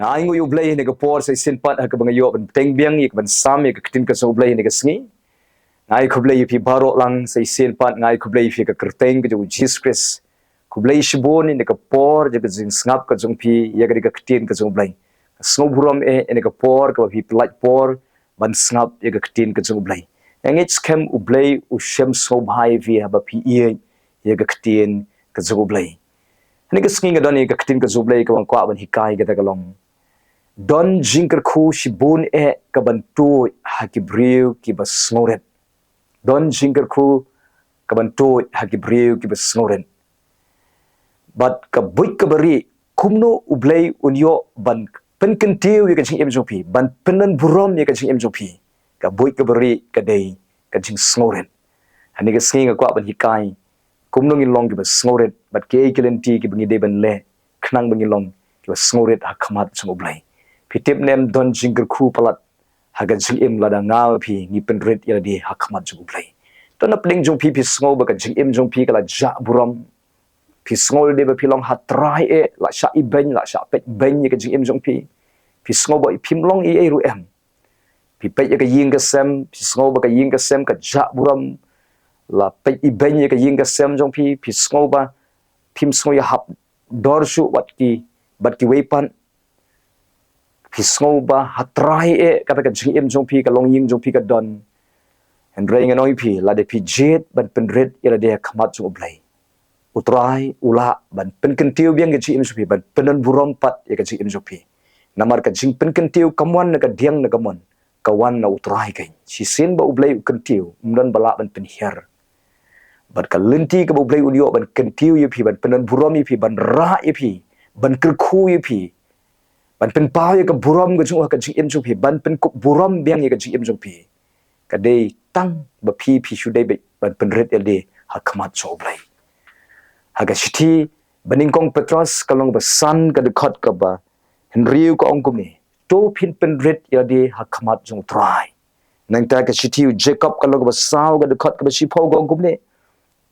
Sngi U Blei ni ka por sai sin pat ha ka bangayo ban teng biang ik ban sam ik tin ka so Blei ni ka sngi ngai khu Blei pi baro lang sai sin pat ngai khu Blei fi ka kerteng ka ju Jesus Christ khu Blei Shibun ni ka por je ka jing snap ka jong pi ya ka tin ka jong Blei snow buram ni ka por ka pi plat por ban snap ya ka tin ka jong Blei ngit skem U Blei u shem so bhai vi ha ba pi ye ya ka tin ka jong Blei ni ka sngi ga don ni ka tin ka jong Blei ka bang kwa ban hikai ka ta ka long don jingkyrkhu Shibun ka bantu hakibriu ki basngewrit don jingkyrkhu ka bantu hakibriu ki basngewrit bat ka buik ka bari kumno U Blei unyo ban penkentiu ye ka jing emjopi ban penan buram ye ka jing emjopi ka buik ka bari ka dei ka jing sngoret ani ka sngi ka ban hikai kumno ngi long ki basngewrit bat ke kelenti ki bangi de ban le knang bangi long ki basngewrit hakmat chung U Blei pitip nem don jingkyrkhu palat hagan jing im lada ngaw pi ni penrit ya di hakmat jung U Blei to na pling jung pi sngo ba ka jing im jung pi kala ja buram pi sngo de ba pi long hatrai la sha I ben la sha pet ben ye ka jing im jung pi sngo ba pim long I ru em pi pet ye ka ying ka sem pi sngo ba ka ying ka sem ka ja buram la pet I ben ye ka ying ka sem jung pi sngo ba pim sngo ya hap dor shu wat ki bat ki wepan pisngau ba hatrai kata ka jing em jong pi ka long ying jong pi ka don and ring anoi pi la de pi jet ban penret ira de khamat jong U Blei utrai ula ban penkentiu biang ka jing em jong pi ban penan burom pat ya ka jing em jong pi namar ka jing penkentiu kamwan na ka diang na kamon kawan na utrai kai si sin ba U Blei kentiu umdan bala ban penhiar bat ka lenti ka U Blei unyo ban kentiu ye pi ban penan burom ye pi ban ra ye pi ban kyrkhu ye pi ban pen pau ye ka buram ka chung ka jing em jong pi ban pen kup buram biang ye ka jing em jong pi ka dei tang ba pi shu dei ban pen ret el de hakmat so Blei ha ka shiti baning kong Petros kalong ba san ka de khot ka ba henriu ko ong kum ni to pin pen ret ya de hakmat jong trai nang ta ka shiti Jacob kalong ba saw ka de khot ka ba shi pho ko ong kum ni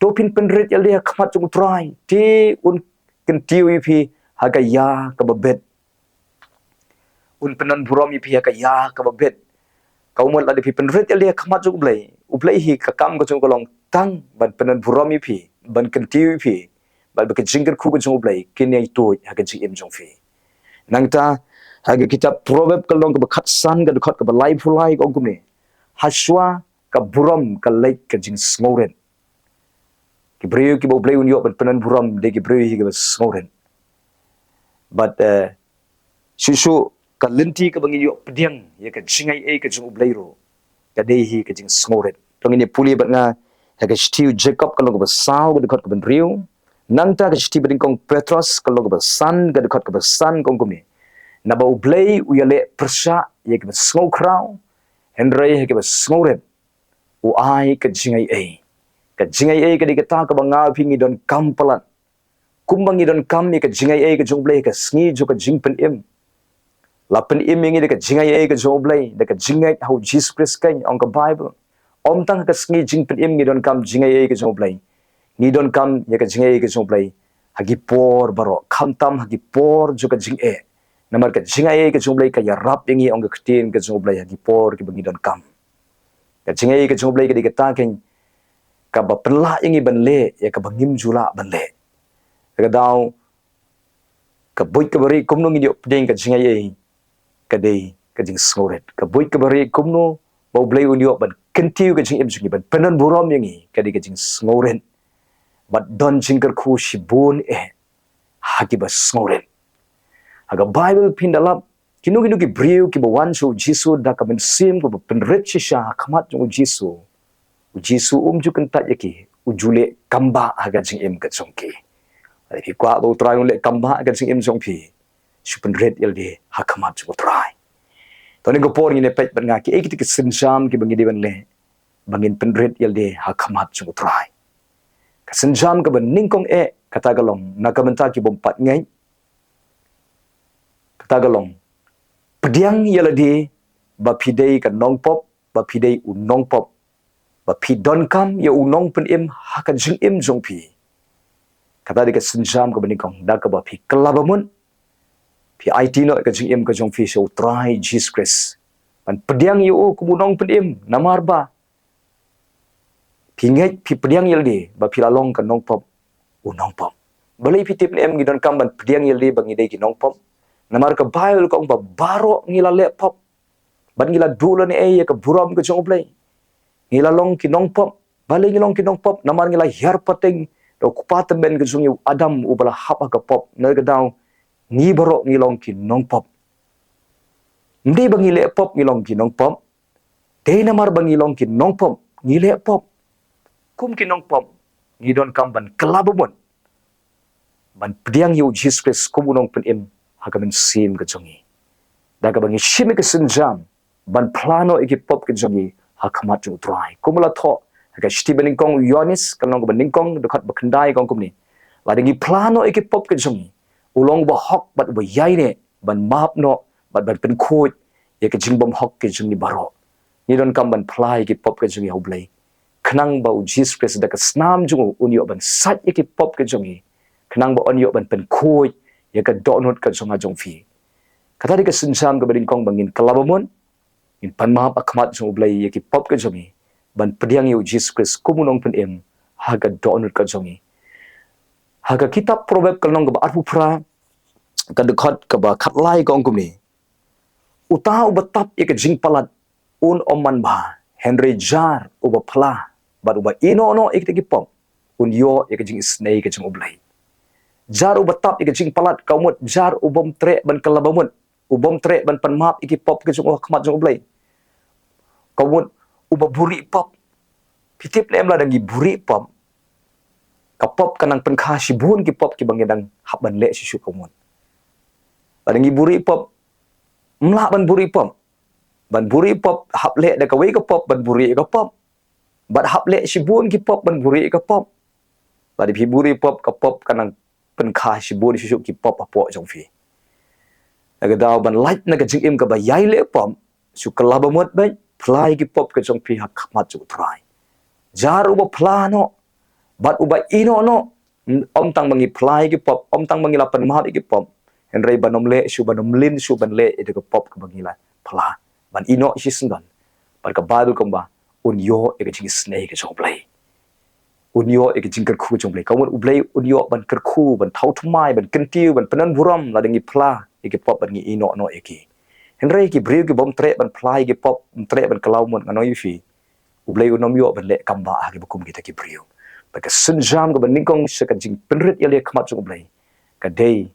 to pin pen ret ya de hakmat jong trai ti un ken tiu pi ha ka ya ka ba bet un penan buram pi ka ya ka babet ka umol la de pi penret ele khamat jung U Blei hi ka kam ko chung ko long tang ban penan buram pi ban kentiu pi ban ba ka jingkyrkhu ko jung U Blei kin ai to ha ka jing em jong fi nangta ha ga kitab proverb ka long ka khat san ga khot ka ba lai phulai ko kum ni haswa ka buram ka lai ka jing sngoren ki breu ki U Blei un yo ban penan buram de ki breu hi ka sngoren but susu ka lenti ka bangi yo pediang ya ka jingai ka jung U Blei ro ka dei hi ka jing sngoret tong ni puli bat nga ha ka stiu Jacob ka lo ba saw ga khot ka ban riu nangta ka stiu bin kong Petros ka lo ba san ga khot ka ba san kong kum ni na ba U Blei u ya le persha ya ka sngo krau henrei ha ka ba sngoret u ai ka jingai ka di ka ta ka banga phi ngi don kam palat kumbangi don kam ni ka jingai ka jung Blei ka sngi jo ka jing pen em lapen imingi de ka jingai ka jong U Blei de ka jingai how Jesus Christ kan on ka Bible om tang ka sngi jing pen im ngi don kam jingai ka jong U Blei ngi don kam ya ka jingai ka jong U Blei hagi por baro khamtam hagi por jo ka jing namar ka jingai ka jong U Blei ka ya rap ingi on ka ktin ka jong U Blei hagi por ki bangi don kam ka jingai ka jong U Blei ka di ka ta ken ka ba penla ingi ban le ya ka bangim jula ban le ka daw ka boy ka bari kumno ngi yo pding ka jingai ka dei ka jing sngoret ka boy ka bari kumno ba U Blei unyo ban kentiu ka jing em jing ban penan buram yangi ka dei ka jing sngoret bat don jingkyrkhu Shibun haki ba sngoret aga Bible pindalap kinu ki breu ki ba wan so jisu da ka ben sim ko penret shisha khamat jong jisu jisu ju kan tat yaki ujule kamba aga jing em ka chongki ai kwa do trai le kamba aga jing em jongpi super red LD hakamat jo try to ni go por ni ne pet ban nga ki ekiti ki sinjam ki bangi deban le bangin pen red LD hakamat jo try ka sinjam ka ban ningkong kata galong nakamenta ki bom pat ngai kata galong pediang yaladi ba pidei ka Nongpoh ba pidei u Nongpoh ba pi donkam ya u nong pen im haka jing im jongpi kata di ka sinjam ka ban ningkong da ka ba pi kelabamun Pi IT no ka jing em ka jong fi so try Jesus Christ. Ban pediang yo ku bunong pedim namar ba. Pi ngai pi pediang yel di ba pi lalong ka Nongpoh Nongpoh. Balai pi tip em gidon kam ban pediang yel di bang ide ki Nongpoh. Namar ka Bible ka ba baro ngila le pop. Ban ngila dula ni ya ka buram ka jong U Blei. Ngila long ki Nongpoh. Balai ngilong ki Nongpoh namar ngila hiar pateng do kupatan ben ka jong Adam u bala hap ka pop na ka daw ni baro ngilong ki Nongpoh. Ndi bang ngile pop ngilong ki Nongpoh. Day namar bang ngilong ki Nongpoh ngile pop. Kum ki Nongpoh ngidon kam ban kelabumon. Ban pediang yu Jesus Christ kumunong penim hagamen sim ka jongi. Daga bang shimi ka senjam ban plano iki pop ka jongi hakamat ju try. Kumula tho haga shti beningkong Yohanes kanong beningkong dekat bekendai kong kumni. Ladengi plano iki pop ka jongi. Ulong ba hok bat ba yai ne ban map no bat ban pen khoi ya ka jingbom hok ka jongi baro. Ngidon kam ban plai iki pop ka jongi U Blei. Kenang bau Jesus Christ da ka snam jungu unyo ban sat iki pop ka jongi. Kenang ba onyo ban pen khoi ya ka donut ka jonga jong fi. Kata di ka senjam ka beningkong bangin kelabamon in pan map akmat jong U Blei ya ki pop ka jongi. Ban pediang yu Jesus Christ kumunong penim haga donut ka jongi. Haga kitab Proverb kalong ka ba arpu pra ka dekat ka ba katlai ka ongkum ni. Utah ubatap ya ka jing palat un oman ba Henry jar uba pala bat uba ino no ikti pop un yo ya ka jing snei ka jong U Blei. Jar ubatap ya ka jing palat kaumut jar ubom tre ban kalabamut ubom tre ban pan map iki pop ka jong khmat jong U Blei. Kaumut uba buri pop pitip lem la dangi buri pop kapop kanang penkha Shibun ki pop ki bangedang haban le sisu kaumut. Dangi buri pop mla ban buri pop ban buri pop hap le da kawai ka pop ban buri ka pop bat hap le Shibun ki pop ban buri ka pop badi pi buri pop ka pop kanang penkha Shibun sisu ki pop apo jong fi naga daw ban light naga jing im ka ba yai le pop su kalabamot ba plai ki pop ka jong fi hak mat ju try jar uba plano bat uba ino no om tang mangi plai ki pop om tang mangi lapan mat ki pop henry banom le su banom lin su ban le ide ka pop ka bangila pla ban ino si sendan par ka Bible kamba un yo e ka jing snei ka jong Blei un yo e ka jingkyrkhu jong Blei kamun U Blei un yo ban kyrkhu ban thau thumai ban kentiu ban penan buram la dengi pla e ka pop ban ngi ino no e ki henry ki briu ki bom tre ban plai ki pop tre ban kalau mon nganoi fi U Blei unom yo ban le kamba ha ki bukum kita ki briu ba ka senjam ka ban ningkong se ka jing penrit ya le khmat jong U Blei ka dei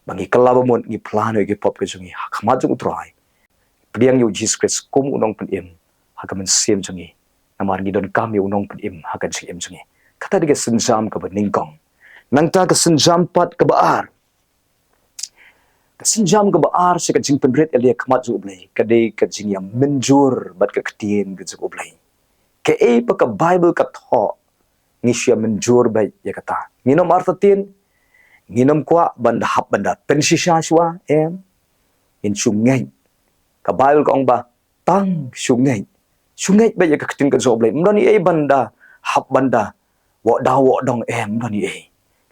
bangi kalabamon ngi plano ki pop ka jongi khmat jong try pediang yu Jesus Christ kum unong penim hagamen sim jongi namar ngi don kam yu unong penim hagan jing jongi kata diga senjam ka ban ningkong nangta ka senjam pat ka baar ka senjam ka baar se ka jing penrit ya le khmat jong U Blei ka dei ka jing yang menjur bat ka ktien ka jong U Blei ke e pa ka Bible ka tho ngi sia menjur bai ya kata nginom artatin nginom kwa banda hap banda pensisha shwa em in sungai ka Bible ka ong ba tang sungai ba ya ka ktin ka jong U Blei mdani e banda hap banda wo dong em mdani e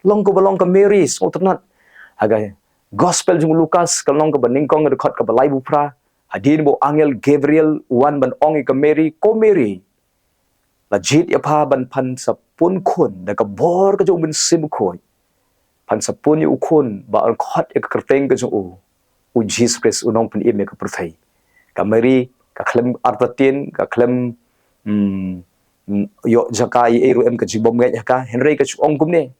long ko balong ka Mary so tnat aga gospel jung Lukas ka long ka baningkong dekat ka balai bupra Hadien bo angel Gabriel wan ban ong ka Mary ko Mary lajit ya pa ban pan sa pun khun da ka bor ka jong bin sim khoi pan sa pun yu khun ba an khat ya ka kerteng ka jong u Jesus Christ unong pen im ka perthai ka Mary ka klem artatin ka klem yo Jaka i ru em ka jibom ngai ka Henry ka ong kum ne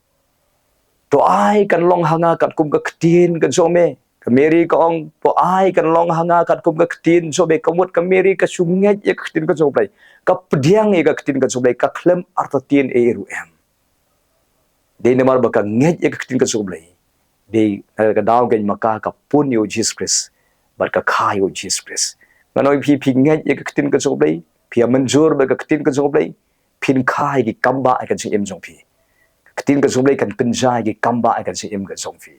to ai kan long hanga kat kum ka ktin ka jome ka Mary ka ong to ai kan long hanga kat kum ka ktin jome ka mut ka Mary ka sungai ya ka ktin ka jom Blei ka pediang ya ka ktin ka jom Blei ka klem artatin e ru em de namar ba ka ngai ya ka ktin ka jom Blei de ka daw gen maka ka pun yo Jesus Christ bar ka kha yo Jesus Christ nanoi pi ngai ya ka ktin ka jom Blei pi manjur ba ka ktin ka jom Blei pin khai ki kamba ai kan si em jong pi ktin ka jom Blei kan pinjai ki kamba ai kan si em ka jong pi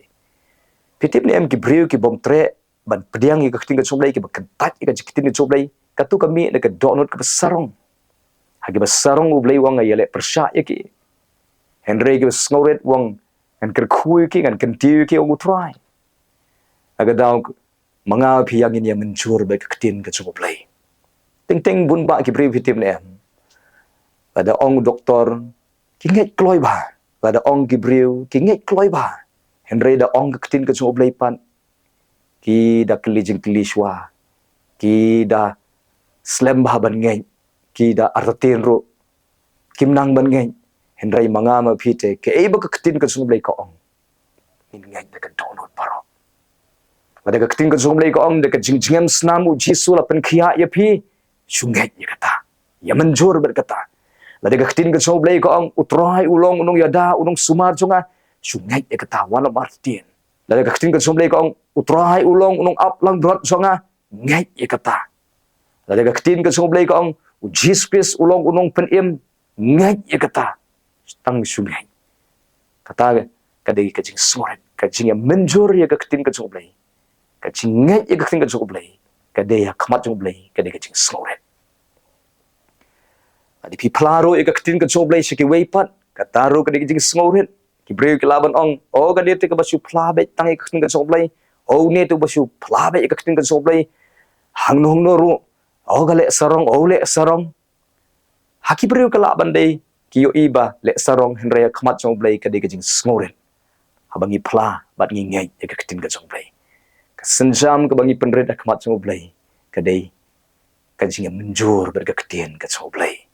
pitip ni em ki briu ki bom tre ban pediang ki ktin ka jom Blei ki ba kan tat ki ktin ka jom Blei ka tu kami na ka donut ka sarong hagi ba sarong U Blei wang ya le persya ya ki Henry ki sngewrit wang kan kerkhu ki kan kentiu ki u try agadaw mga piyangin ya menjur ba ketin ke cukup lay ting bun ba ki privitim ne pada ong doktor kinget kloi ba pada ong gibriu kinget kloi ba henry da ong ketin ke cukup lay pan ki da kelijing kilishwa ki da slem ba ban ngai ki da artin ro kim nang ban ngai henry mga ma phite ke e ba ketin ke cukup lay ka ong min ngai da kan donot paro pada ketin ke cukup lay ka ong da ka jingjingam snam u jisu la pen khia ya phi sungai ya kata ya menjur berkata pada ketin ke cukup lay ka ong utrai ulong unong yada unong sumar jonga sungai ya kata wala martin pada ketin ke cukup lay ka ong utrai ulong unong ap lang brot jonga ngai ya kata pada ketin ke cukup lay ka ong Jesus Christ ulong unong penim ngai ya kata tang sungai kata kadai kajing soret kajing ya menjur ya ketin ke cukup lay kajing ngai ya ketin ke cukup lay kadai ya khamat cukup lay kadai kajing soret adi pi plaro ya ketin ke cukup lay shiki weipat kataru kadai kajing soret ki breu ki laban ong o kadai te ka basu plabe tang ya ketin ke cukup lay o ne tu basu plabe ya ketin ke cukup lay hang no ru o gale sarong haki breu ka laban dai ki yo iba le sarong henraya khamat cukup lay kadai kajing soret habangi pla bat ngai ya ketin ke cukup lay senjam ke bangi penret akmat cukup lay kadai kajing menjur berketin ke cukup lay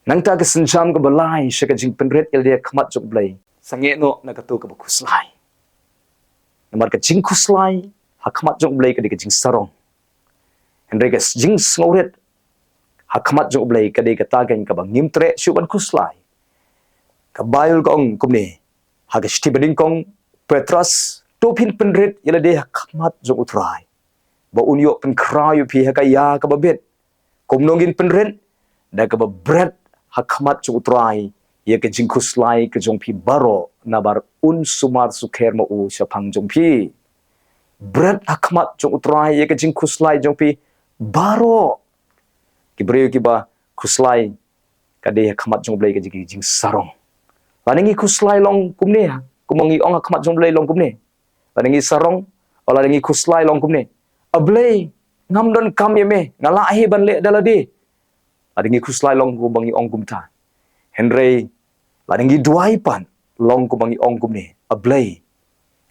nang ta ke senjam ke balai sekajing penret il dia akmat cukup lay sange no na katu ke kuslai namar ke jing kuslai hakmat cukup lay kadai kajing sarong henry ke jing sngewrit hakmat cukup lay kadai kata kan ke bangim tre syuban kuslai ka bayul kong kumne haga stibeding kong Petrus topin penret ila de hakmat jong utrai ba unyo pen krayu pi hakaya ka babet komnongin penret da ka babret hakmat jong utrai ya ke jingkus lai ke jong pi baro nabar un sumar sukher mo u sapang jong pi bret hakmat jong utrai ya ke jingkus lai jong pi baro ki breu ki ba kuslai ka de hakmat jong blai ke jing sarong paningi kuslai long kumne kumongi ong hakmat jong blai long kumne padangi sarong ola dangi kuslai long kumne ablei ngam don kam yeme ngalahi ban le daladi padangi kuslai long ku bangi ong kumta henry padangi duai pan long ku bangi ong kumne ablei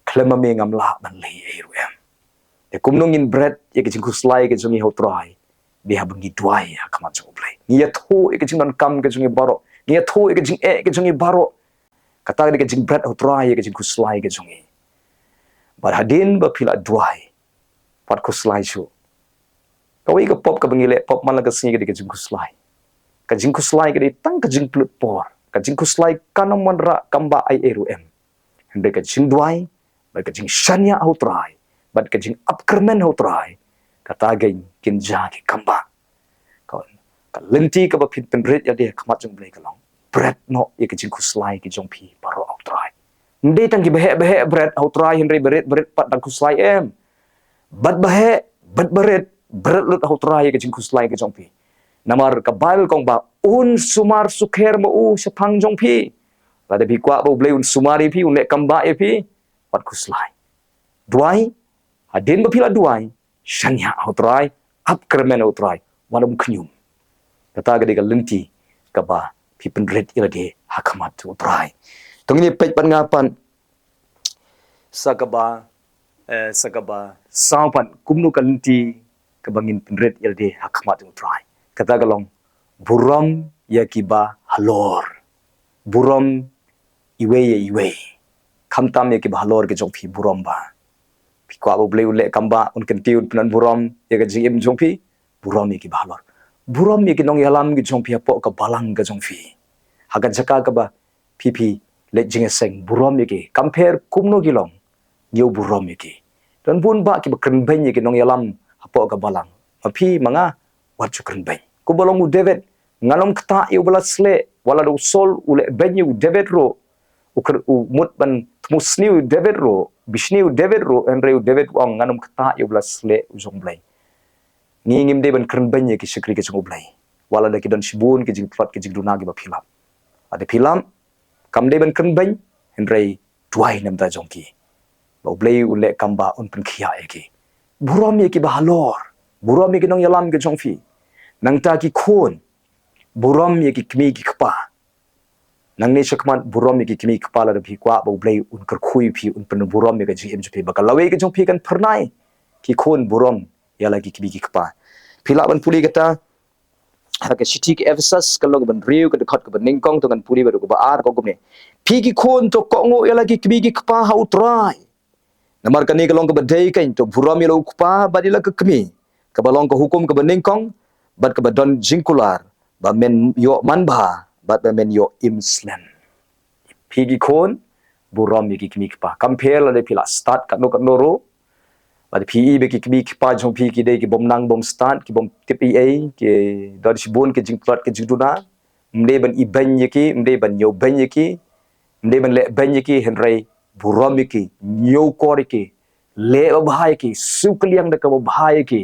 klema me ngam la ban le eruem de kumnongin bread ye ke kuslai ke jungi hotrai dia bangi duai akamat jong blei ngia tho ke jing don kam ke jungi baro ngia tho ke jing ke jungi baro kata ke jing bread hotrai ke jing kuslai ke jungi bar hadien ba pila duai pat kuslai chu kawai ka pop ka bangile pop man la ka singi ke jing kuslai ke tang ka jing plut por ka jing kuslai kanam man ra kamba ai eruem hende ka jing duai ba ka jing shanya outrai ba ka jing upkermen outrai kata gain kinja ki kamba ka lenti ka ba pin penret ya de khamat jong blai ka long bread no ye ka jing kuslai ki jong pi baro outrai ndai tang ki behe bread outrai henry beret pat dang kuslai em bat beret lut outrai ke jing kuslai ke jongpi namar ka bible kong ba un sumar sukher mo u sapang jongpi pada bi kwa bo blei un sumari pi un le kamba e pi pat kuslai duai hadin ba pila duai shanya outrai up kermen outrai walam knyum kata ga de lenti ka ba pi penret ila de hakamat outrai tungni pej pan ngapan sagaba saupan kumnu kanti kabangin penret ilde hakmat utrai kata galong buram yakiba halor buram iwe kamtam yakiba halor ke jongpi buram ba pikwa bo bleu le kamba un kantiun penan buram ya ke jim jongpi buram yakiba halor buram yakinong yalam ke jongpi apo ka balang ke jongpi haga jaka ka ba pipi le jingeseng buram yaki compare kumno gilong yo buram yaki dan pun ba ki bakren ben yaki nong yalam apo ka balang api manga wat chukren ben ku balong u David ngalom kta yo balasle wala do sol ule ben yu David ro u mut ban musni u David ro bishni u David ro enre u David wang ngalom kta yo balasle u jong blai ni ngim de ban kren ben yaki shikri ke jong blai wala da ki don Shibun ki jing plat ki jing duna gi ba philam ada philam kam de ban kren ben enre tuai nam ta jong ki ba Blei ulek kamba un pen khia eki buram ye ki bahalor buram ye ki nong yalam ke jong fi nang ta ki khon buram ye ki kmi ki khpa nang ne shakman buram ye ki kmi khpa la bi kwa ba Blei un kar khui phi un pen buram ye ka ji em ju phi ba ka lawe ke jong phi kan pharnai ki khon buram ya la ki kmi ki khpa phila ban puli kata ke city ke Ephesus kalau ban riu ke dekat ke ban ningkong dengan puli ba ko ba ar ko gumne phi ki khon to ko ngo ya la ki kmi ki khpa hau trai namar kani kalong ke badai kan to buram ye lo khpa badila ke kmi ke balong ke hukum ke ban ningkong bat ke badon jingkular ba men yo manba bat ba men yo imslan pigi kon buram ye ki kmi khpa compare la de pila start kat no ro ba de pi be ki kmi khpa jong pi ki de ki bom nang bom start ki bom tip a ki dor shibun ki jingklat ki jingduna mde ban i ban ye ki mde ban yo ban ye ki mde ban le ban ye ki henry buram ye ki nyo kor ki le bahai ki sukliang de ka bahai ki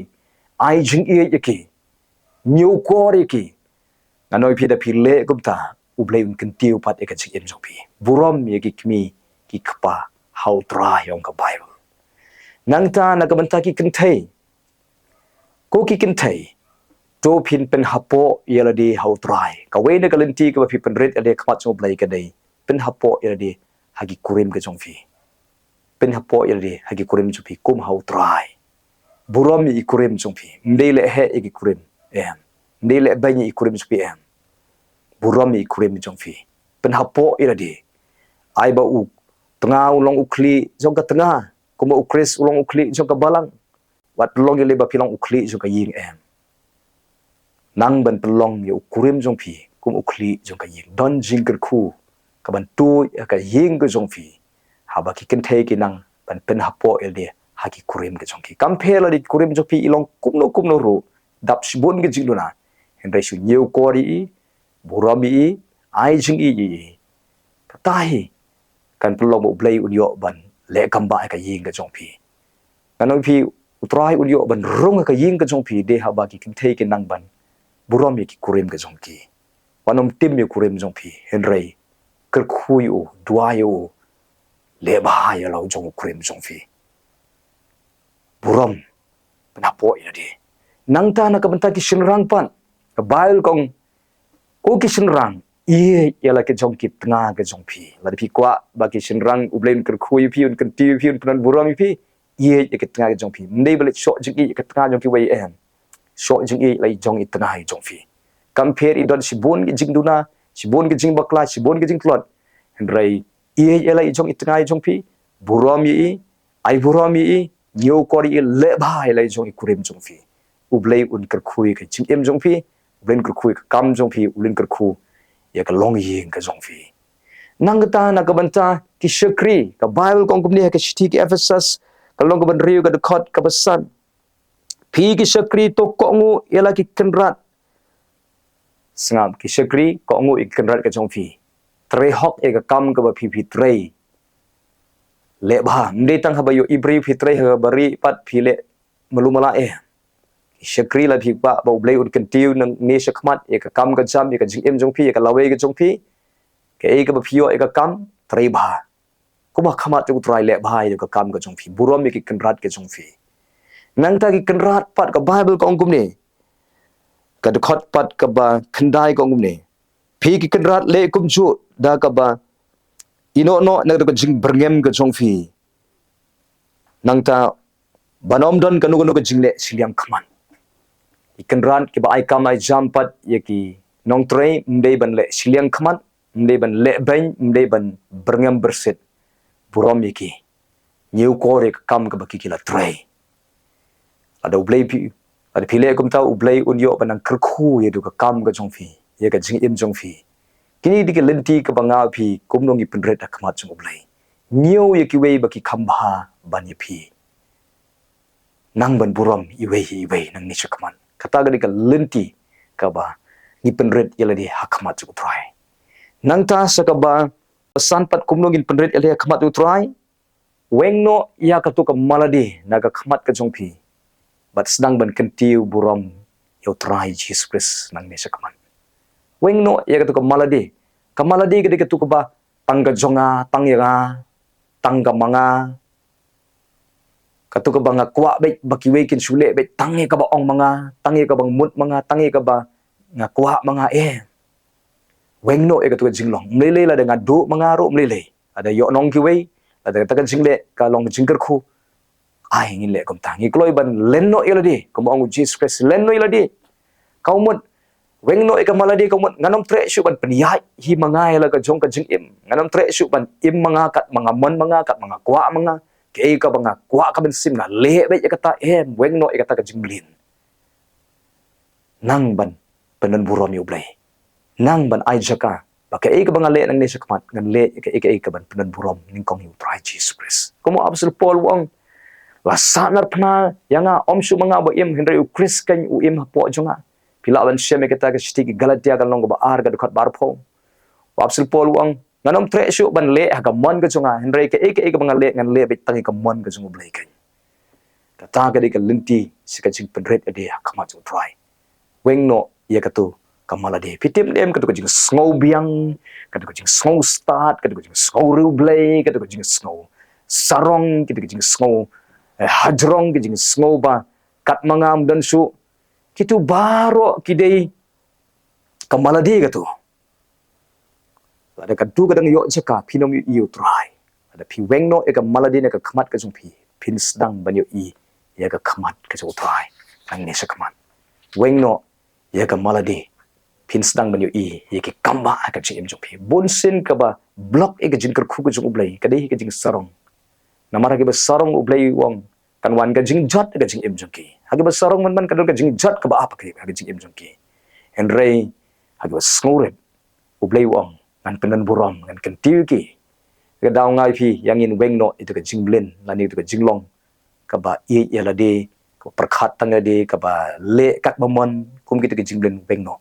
ai jing ye ki nyo kor ki nanoi pi da pi le gumta U Blei un kentiu pat e ka chi em jong pi buram ye ki kmi ki khpa how dry yong ka bible nang ta na ka banta ki kenthei ko ki kenthei to phin pen hapo yela di how dry ka we na ka lenti ka pi pen red ade khmat jong Blei ka dei pen hapo yela di hagi kurim ka jong fi pen hapo yela di hagi kurim jong pi kum how dry buram ye kurim jong pi mdei le he e ki kurim em mdei le ban ye kurim jong pi em buram i kurim jong fi pen hapo ira di ai ba u tengah ulong ukli jong ka tengah kuma ukris ulong ukli jong ka balang wat long ye ba pilong ukli jong ka ying em nang ban pelong ye kurim jong fi kum ukli jong ka ying don jingkyrkhu ka ban tu ka ying ka jong fi ha ba ki ken thei ki nang ban pen hapo ira di ha ki kurim ka jong ki kampela di kurim jong fi ilong kumno ru dap shibun ke jingduna henry shu nyeu kori burami ai jing i tai kan pelong U Blei un yo ban le kamba ka ying ka jong pi kanoi pi utrai un yo ban rong ka ying ka jong pi de ha ba ki kin thei ki nang ban burami ki kurim ka jong ki panom tim ye kurim jong pi henry ker khui u dua yo le ba ya lo jong kurim jong fi buram penapo ina di nang ta na ka banta ki shinrang pan ka bail kong ko ki shinrang ye yala ke jong ki tengah ke jong pi la pi kwa ba ki shinrang U Blei ker khui pi un kan ti pi un pan buram pi ye ke tengah ke jong pi mdei bele shot jing i ke tengah jong ki wei em shot jing i lai jong i tengah i jong pi compare i don shibun ki jingduna shibun ki jing bakla shibun ki jing klot henry ye yala i jong i tengah i jong pi buram i ai buram i nyo kori i le bai lai jong i kurim jong pi U Blei un ker khui ke jing em jong pi U Blei ker khui kam jong pi U Blei ker khu ya ka long ying ka jong fi nang ta na ka banta ki shakri ka bible kong kumni ka city ki Ephesus ka long ka ban riu ka dekat ka basan pi ki shakri to ko ngu yala ki kenrat sngam ki shakri ko ngu ik kenrat ka jong fi tre hok e ka kam ka ba pi tre le ba mde tang ha ba yo ibri pi tre ha bari pat pi le malumala e shakri la pi ba U Blei un kentiu nang ne shakmat e ka kam ka jam e ka jing em jong pi e ka lawe ka jong pi ke e ka ba pio e ka kam trei ba ko ba khamat tu trai le ba e ka kam ka jong pi buram e ki kenrat ke jong pi nang ta ki kenrat pat ka bible ka ongkum ne ka dekhot pat ka ba khandai ka ongkum ne pi ki kenrat le kum chu da ka ba ino no na ka jing berngem ka jong pi nang ta banom don ka nu ka jing le siliang khaman ikan ran ki ba ai kam ai jampat ye ki nong trei mdei ban le siliang khaman mdei ban le ben mdei ban berngam berset buram ye ki new kore kam ka ba ki la trei ada U Blei pi ada pile kum ta U Blei un yo ban kerkhu ye du ka kam ka jong fi ye ka jing im jong fi kini di ke lenti ka banga pi kum nong i penret ka khmat jong U Blei new ye ki wei ba ki khamba ban ye pi nang ban buram i wei nang ni chakman kata gadi ka lenti ka ba ni penret yala di hakmat ju try nang ta sa ka ba pesan pat kumno gin penret yala hakmat ju try wengno ya ka tu ka maladi na ka khmat ka jongpi bat sedang ban kentiu buram yo try Jesus Christ nang ni sakman wengno ya ka tu ka maladi gadi ka tu ka ba tangga jonga tangyanga tangga manga Katu ka bang kwa bet bakiwe kin sule bet tangi ka ba ong mga tangi ka bang mut mga tangi ka ba nga kwa mga wengno katu ka jinglong mlele la dengan du mga ro mlele ada yo nong kiwe ada takan jingle ka long jingkyrkhu ai ngile kom tangi kloi ban lenno iladi kom ong Jesus Christ lenno iladi kaumut wengno ika maladi kaumut nganom tre shu ban peniai hi mangai la ka jong ka jing im nganom tre shu ban im mga kat mga mon mga kat mga kwa mga ke ka banga kwa ka ben sim na le be kata wengno ika ta ka jinglin nang ban penan burom U Blei nang ban ai Jaka baka ka banga le nang ne sakmat ngan le ka ban penan burom ning kong U try Jesus Christ komo absol Paul wong la sanar pna yanga om shu mga ba im henry U Chris kan U im po jonga pilawan sheme kita ka stik Galatia kan long ba ar ga dukat bar pho absol Paul wong nganom tre shu ban le ha ka mon ka jonga henry ka banga le ngan le be tangi ka mon ka jonga Blei kan ta ka de ka linti sika jing pedret ade kama jo try wengno ya katu kamalade pitim dem katu jing snow biang katu jing snow start katu jing snow U Blei katu jing snow sarong katu jing snow hajrong jing snow ba kat mangam dan su kitu baro kidei kamalade katu ada kadu kadang yo Jaka pinom yu try ada pi wengno e kamalade ne ka khamat ka jung pi pin sedang ban yo ya ka khamat ka jo try ang ne sa khamat wengno ya ka malade pin sedang ban yo ya ki kamba ka jing jung pi bonsin ka ba block e ka jingkyrkhu ka jung U Blei ka dei ka jing sarong namara ke sarong U Blei wong kan wan ka jing jot ka jing jung ki hagi ba sarong man ka ka jing jot ka ba apa ka jing jung ki henry hagi ba sngewrit U Blei wong ngan penan burom ngan kentiu ki ka daw ngai pi yang in wengno itu ka jing blin lani itu ka jinglong ka ba ya la de ka perkhat tang de ka ba le kat bomon kum kita ka jing blin wengno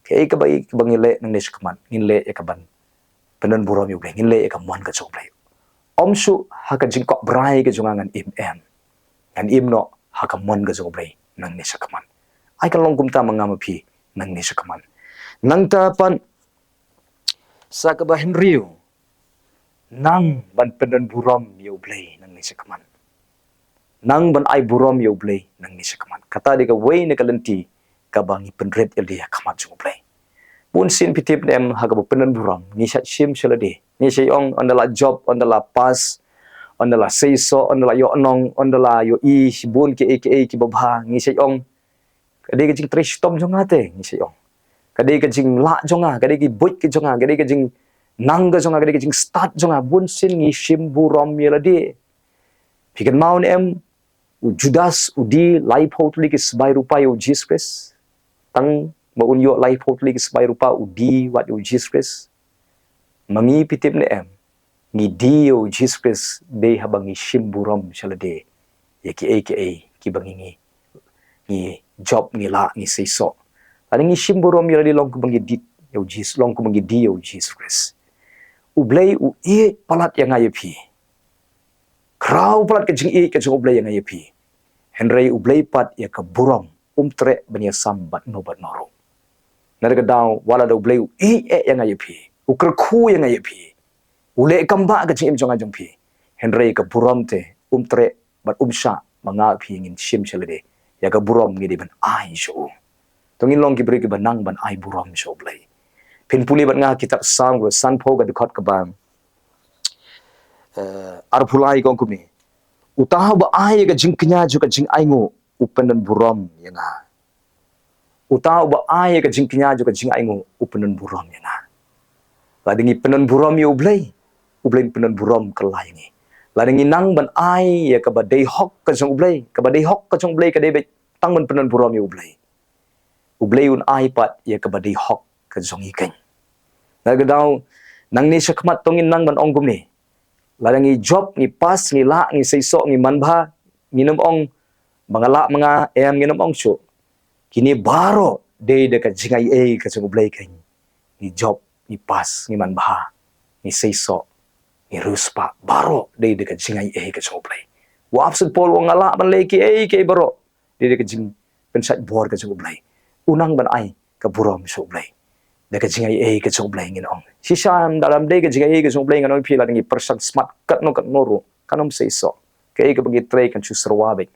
ke ka ba ka bang le nang nes kman ngin le ka ban penan burom U Blei ngin le ka mon ka jong Blei om su ha ka jing ko brai ka jonga ngan im em ngan im no ha ka mon ka jong Blei nang nes kman ai ka long kum ta mangam pi nang nes kman nang ta pan sa ka ba Henry nang ban penan burom U Blei nang ni sakaman nang ban ai burom U Blei nang ni sakaman kata de ka wei ne kalenti ka bangi penret dia kamat U Blei pun sin pitip dem ha ka penan burom ni sat sim selade ni sayong ondala job ondala pas ondala seiso ondala yo nong ondala yo Shibun ki babha ni sayong kade ka jing trish tom jongate ni sayong kadai ka jing la jonga kadai ki boit ki jonga kadai ka jing nang ka jonga kadai ka jing start jonga bun sin ngi shim burom yelade pikan maun em u Judas u di life hotli ki sebai rupa u Jesus Christ tang maun yo life hotli ki sebai rupa u di wat u Jesus Christ mangi pitip ne em ngi di u Jesus Christ de habangi shim burom shalade yaki ki bangi ngi job ngi la ngi seiso ada ngi shimburom yala di long ku bangi dit yo Jesus long ku bangi di yo Jesus Christ U Blei u palat yang ayo pi krau palat ke jing ke jing U Blei yang ayo pi henry U Blei pat ya ka burom tre bania sambat no bat noro nada ka daw wala da U Blei u yang ayo pi u kyrkhu yang ayo pi u le kamba ka jing jonga jong pi henry ka burom te tre bat sha manga pi ngin shim chalade ya ka burom ngi di ban ai sho tongin long ki beri ki banang ban ai burom U Blei pin puli ban nga kitab sang go san pho ga dikhat ka bam ar phulai kong kumni utah ba ai ga jingknya ju ka jing ai ngo upenan burom yanga utah ba ai ga jingknya ju ka jing ai ngo upenan burom yanga ladingi penan burom U Blei penan burom kelai ngi ladingi nang ban ai ya ka ba dei hok ka jong U Blei ka ba dei hok ka jong Blei ka dei be tang ban penan burom U Blei U Blei un ai pat ya ka ba dei hok ka jong i kan na ga daw nang ni sakmat tongin nang ban ong gumni ladangi job ni pas ni la ni seiso ni manbha nginom ong mangala mga nginom ong chu kini baro de ka jingai ka jong U Blei kan ni job ni pas ni manbha ni seiso ni ruspa baro de ka jingai ka jong U Blei wa absen pol wong ngala ban leki ke baro de ka jing pensat bor ka jong U Blei unang ban ai ka burom U Blei de ka jingai ka jong U Blei ngin ong sisam dalam de ka jingai ka jong U Blei ngan pi la ngi person smart kat no ro kanom seiso Kaya ka bagi tray kan chu serwa baik.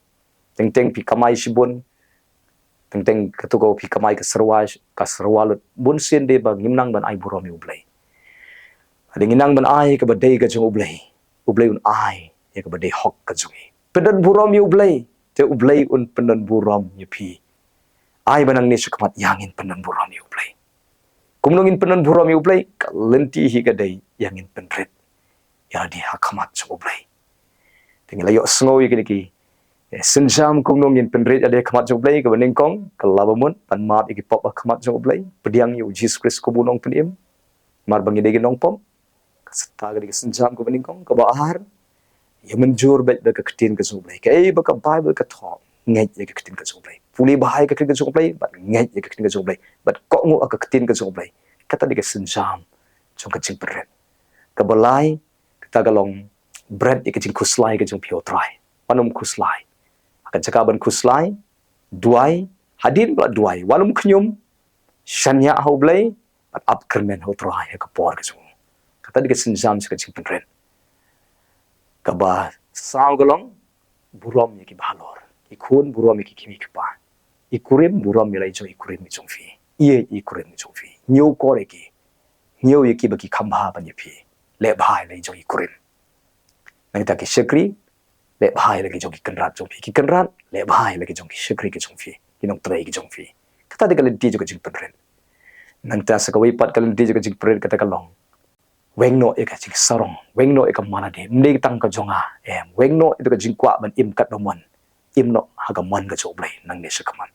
Teng pi kamai Shibun. Teng ketugo pi kamai ke serwa lut bun sin de bang ngimnang ban ai burom U Blei. Ada nginang ban ai ke badai ke jung U Blei. U Blei un ai ya ke badai hok ke jung. Pedan burom U Blei. Te U Blei un pedan burom yu pi. Ai banang ni sekamat yangin pedan burom U Blei. Kumnongin penan buram U Blei kalenti hi kadai yangin penret ya di hakamat U Blei tinggal ayo sngowi kini senjam kumnongin penret ada hakamat U Blei ke beningkong kalabamun pan mat iki pop hakamat U Blei pediang yu Jesus Christ kubunong penim mar bangi degi Nongpoh serta ke senjam ke beningkong ke bahar ya menjur bet ke ketin ke U Blei ke baka Bible ke thok ngai ke ketin ke U Blei puli bahai ke ketin ke U Blei bat ngai ke ketin ke U Blei bat kok ngu ke ketin ke U Blei kata dia senjam jong kecing bread kebalai kita galong bread ikecing kuslai kecing pio try wanum kuslai akan cakaban kuslai duai hadin pula duai walum kenyum shanya U Blei at up kermen ho try ke por kecing kata dia senjam kecing bread kaba sao galong burom yaki balor ikun burom yaki kimi kepa ikurim burom milai jong ikurim mi jong fi ye ikurim mi jong fi nhiều có đấy kì nhiều ý kì bậc kì khăm ha bao nhiêu phi lệ bài lấy cho kì kurin người ta kì shakri lệ bài lấy cho kì cân rat lệ bài lấy cho kì shakri kì trong phi kì nông tray kì trong phi kata dia kalenti juga jing penren người ta sekawai pat kalenti juga jing penren kata kalong weng no eka jing sarong weng no eka mana de mending tang ka jonga weng no itu ka jing kwa ban im kat nomon im no haga man ka choblai nang ne sekaman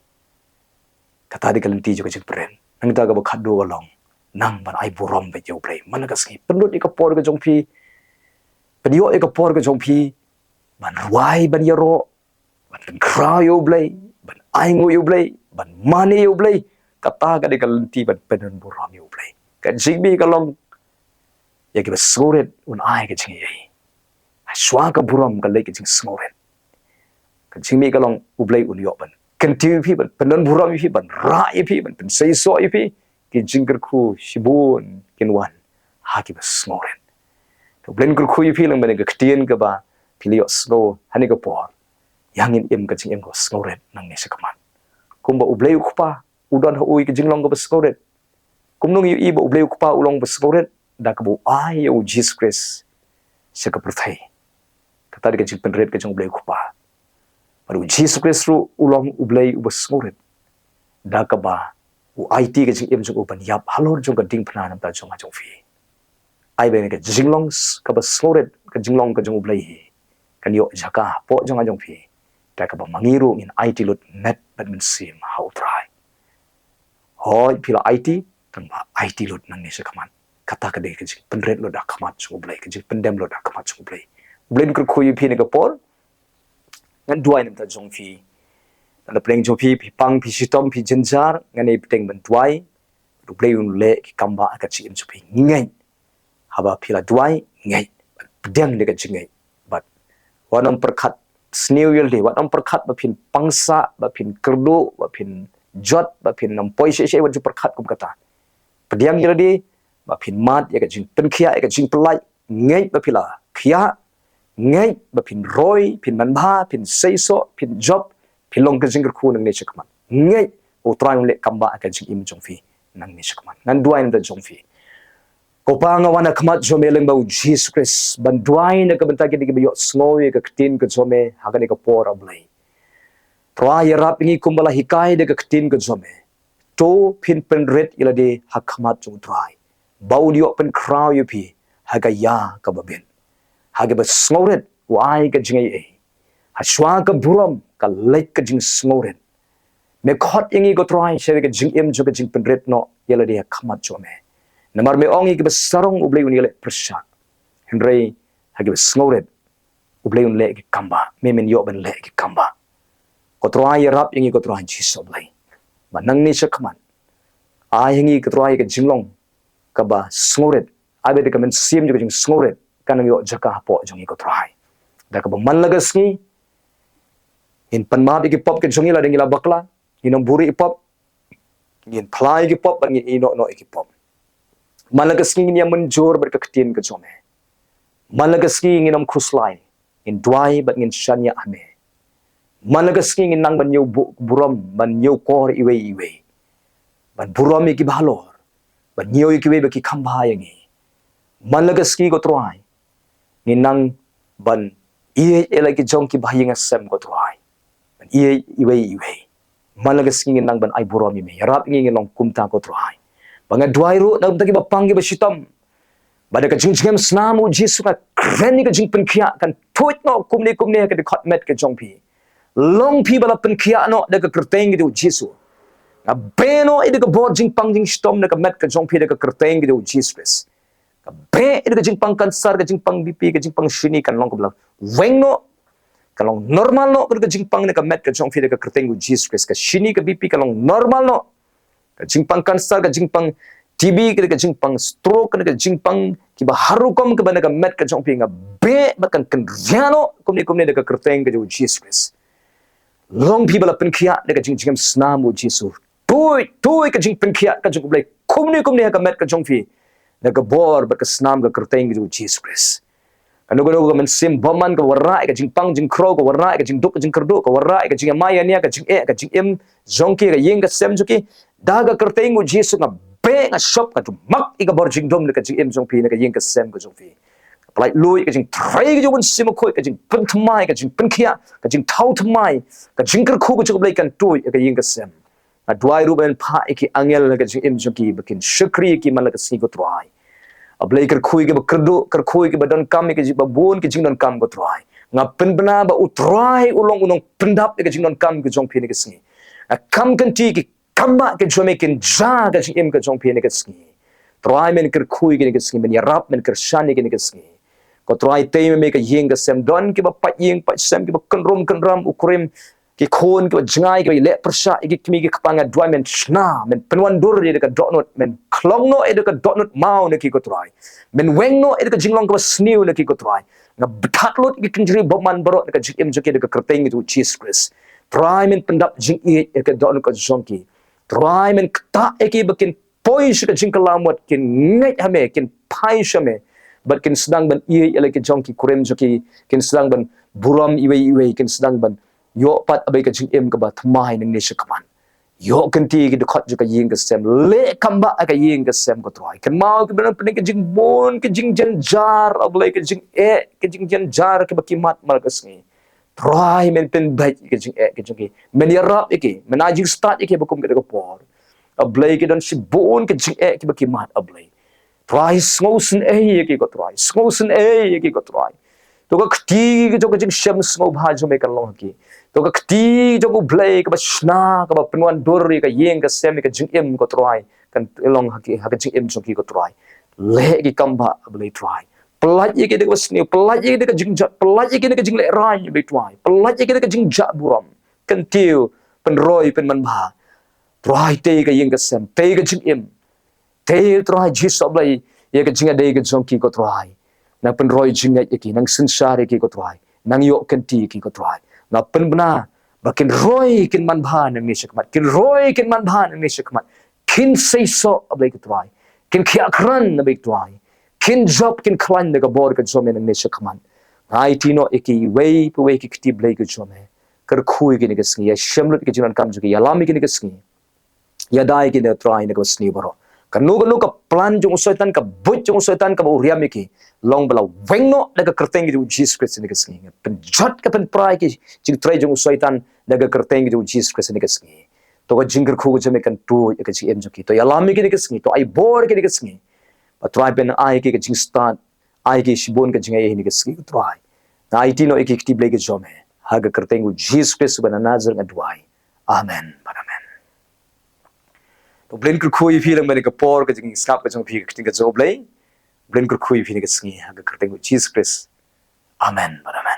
kata dia kalenti juga jing penren nang ta ga bakhadu along nang ban ai burom be U Blei man ka ski penut ika por ka jongpi pedio ika por ka jongpi ban ruai ban yaro ban kra U Blei ban ai ngu U Blei ban mani U Blei kata ka de kalenti ban penon burom U Blei ka jingbi ka long ya ki basoret un ai ka jingi ai shwa ka burom ka le ka jing smoret ka jingbi ka long U Blei un yo ban continue pi ban penon buram pi ban rai pi ban pen sei so pi ki jingkyrkhu Shibun kinwan ha ki bas smoren to blen kyrkhu pi lang ban ka ktien ka ba pilio snow hani ka por yangin im ka jing em ko smoren nang ne sakaman kumba U Blei ukpa udon ha ui ka jinglong ka bas smoren kumnong yu i ba U Blei ukpa ulong bas smoren da ka bu ai u Jesus Christ sa ka perthai kata ka jing penret ka jing U Blei ukpa Aduh Jesus Christ ru ulong U Blei u basmurit da ka ba u IT ka jing im jong u ban yap halor jong ka ding phna nam ta jong a jong fi ai be ka jinglong ka basmurit ka jinglong ka jong U Blei kan yo Jaka po jong a jong fi da ka ba mangiru in IT lut net ban min sim how try hoi pila IT tang ba IT lut nang ni se kaman kata ka de ka jing penret lo da kamat jong U Blei ka jing pendem lo da kamat jong U Blei U Blei ka khu yu phi ne ka por ngan duai nam ta jong phi na pleng jong phi pang phi sitom phi jenjar ngan ei teng ban duai U Blei un le ki kamba ka chi im chu phi ngai haba phila duai ngai pedang de ka chi ngai but wanam perkhat snewil de wanam perkhat ba phin pangsa ba phin kerdu ba phin jot ba phin Nongpoh se wat ju perkhat kum kata pedang yela de ba phin mat ya ka jing pen khia ya ka jing pelai ngai ba phila khia ngay ba phin roi phin manba phin seiso phin job phin long ka jingkyrkhu nang ne chakman ngay o trai le kamba ka jing im jong fi nang ne chakman nan duai na jong fi ko pa nga wana khamat jome leng ba Jesus Christ ban duai na ka banta ki di yo snoi ka ktin ka jome ha ka ne ka por U Blei trai rap ngi kumbala hikai de ka ktin ka jome to phin pen red ila de ha khamat jong trai bau dio pen kraw yu pi ha ka ya ka ba ben hage ba smoret wai ka jingai e ha shwa ka buram ka lek ka jing smoret me khot ingi ko try she ka jing em jo ka jing penret no yela dia khamat jo me namar me ongi ka sarong U Blei unile prasha henry hage ba smoret U Blei un le ki kamba me men yo ban le ki kamba ko try rap ingi ko try Jesus U Blei ba nang ni sha khaman ai ingi ko try ka jinglong ka ba smoret abe de ka men sim jo ka jing smoret kanang yo Jaka po jong iko try da ka man lagas ni in panma bi ki pop ke jongi la dengila bakla inong buri pop in plai ki pop ban ino no ki pop man lagas ni yang menjur berketin ke jome man lagas ni nginom khuslai in dwai bat ngin shanya ame malagas ngin nang ban yo buram ban yo kor iwe ban buram ki balor ban yo ki we ki khamba yangi malagas ki go troai ngin nang ban ie elai ki jong ki bahing asem go troai ban ie iwe malagas ngin nang ban ai buram me rap ngin long kumta go troai banga dwai ro na taki ba pangi ba shitam bada ka jingem snamu jisu ka kreni ka jingpen khia kan thoit no kumne ka de khot met ka jongpi long pi bala pen khia no de ka kerteng de jisu na beno ide ka bod jingpang jing stom na ka met ka jongpi de ka kerteng de jisus ka be ide ka jingpang kan sar ka jingpang bp ka jingpang shini kan long ka bla weng no ka long normal no ka jingpang na ka met ka jongpi de ka kerteng de jisus ka shini ka bp ka long normal no ka jingpang kan sar ka jingpang TB ka jingpang stroke ka jingpang ki ba harukom ka ba na met ka jong pinga be bakan kan riano kumni de ka kerteng ka Jesus long people up in kia de ka jingam snamu Jesus toy ka jing pen kia ka jong blai kumni ka met ka jong fi de ka bor ba ka snam ka kerteng ka Jesus anu ka men sim boman ka warra ka jingpang jing kro ka warra ka jing duk ka jing kerdu ka warra ka jing maya nia ka jing ka jing em zongki ka yeng ka sem juki daga kerteng ka Jesus na be nga shop ka tu mak iga bor jing dom ka jing em jong pi na ka yeng ka sem ka jong pi plai lui ka jing trai ka jong sim ko ka jing pen thmai ka jing pen khia ka jing thau thmai ka jing kar khu ka jong blai kan tu ka yeng ka sem a dwai ru ben pha ki angel ka jing em jong ki bakin shukri ki mal ka si ko trai a blai kar khu ki ba kar khu ki ba don kam ki ba bon ki jing don kam ko trai nga pen bna ba utrai ulong pendap ka jing don kam ka jong pi ni ka si a kam kan ti ki kamba ke jome ken ja ga im ka jong pe ne ka ski try men ker khui ke ne ka ski men yarap men ker shani ke ne ka ski ko try te me ka yeng ka sem don ke ba pa yeng pa sem ke ba kan ram ukrim ke khon ke ba jangai ke le persha ke kimi ke kapanga dry men shna men penwan dur de ka donot men klong no e de ka donot mau ne ki ko try men weng no e de ka jinglong ka ba sniu ne ki ko try na bthat lot ke kinjri boman baro ka jim joke de ka kerteng tu Jesus try men pendap jing e ka donot ka jonki try men kta eki bakin poish ka jingkalamot kin ngai hame kin pai shame but kin sedang ban ie ele ke jongki kurem joki kin sedang ban buram iwe kin sedang ban yo pat abai ka jing em ka ba thmai ning ne shakaman yo kan ti ki de khot joka yeng ka sem le kamba ka yeng ka sem ko try kan mau ki ban pen ke jing bon ke jing jan jar abai ke jing ke jing jan jar ke bakimat mal ka sngi try men pen bai ke jing ke jong men yarap ke men ajing start ke bakum ke ko por ablay ke don Shibun ke jing ke bakimat ablay try sngosen ke ko try sngosen ke ko try to ka khti ke jong jing shem sngo bha jo me kan long ki to ka khti jong blay ke ba shna ka ba penwan dor ka yeng ka sem ke jing em ko try kan long ha ka jing em jong ki ko try le ki kamba ablay try pelat ye ke de wasni pelat ye ke de jing jat pelat ye ke de jing le rai be twai pelat ye ke de jing jat buram kan tiu pen roi pen man ba try te ke yeng ka sem te ke jing em te try jis oblai ye ke jing de ke jong ki ko try na pen roi jing ye ki nang sin sare ki ko try nang yo kan ti ki ko try na pen bna bakin roi kin man ba nang ni shakmat kin roi kin man ba nang ni shakmat kin say so oblai ko try kin khia kran na be try kin job kin klan de bor ka jome nang ne shakman ai tino eki wei pu wei ki kti blai ka jome kar khui ki ne ka sngi ya shamlut ki jinan kam ju ki ya lami ki ne ka sngi ya dai ki ne try ne ka sni baro kan no ka plan jong soitan ka but jong soitan ka uriam ki long bala wengno de ka kerteng ki Jesus Christ ne ka sngi pen jot ka pen prai ki jing try jong soitan de ka kerteng ki Jesus Christ ne ka sngi to ka jingkyrkhu ko jome kan tu ka ji em ju ki to ya lami ki ne ka sngi to ai bor ki ne ka sngi try ben ai ke jing start ai ke Shibun ke jing ai ni ke ski try na ai tino ek ti blake jome ha ga kerteng Jesus Christ bana nazar ngadwai amen amen to blen kur khoi fi lang ben ke por ke jing skap ke jong fi ke ting ke job lei blen kur khoi fi ni ke ski ha ga kerteng Jesus Christ amen amen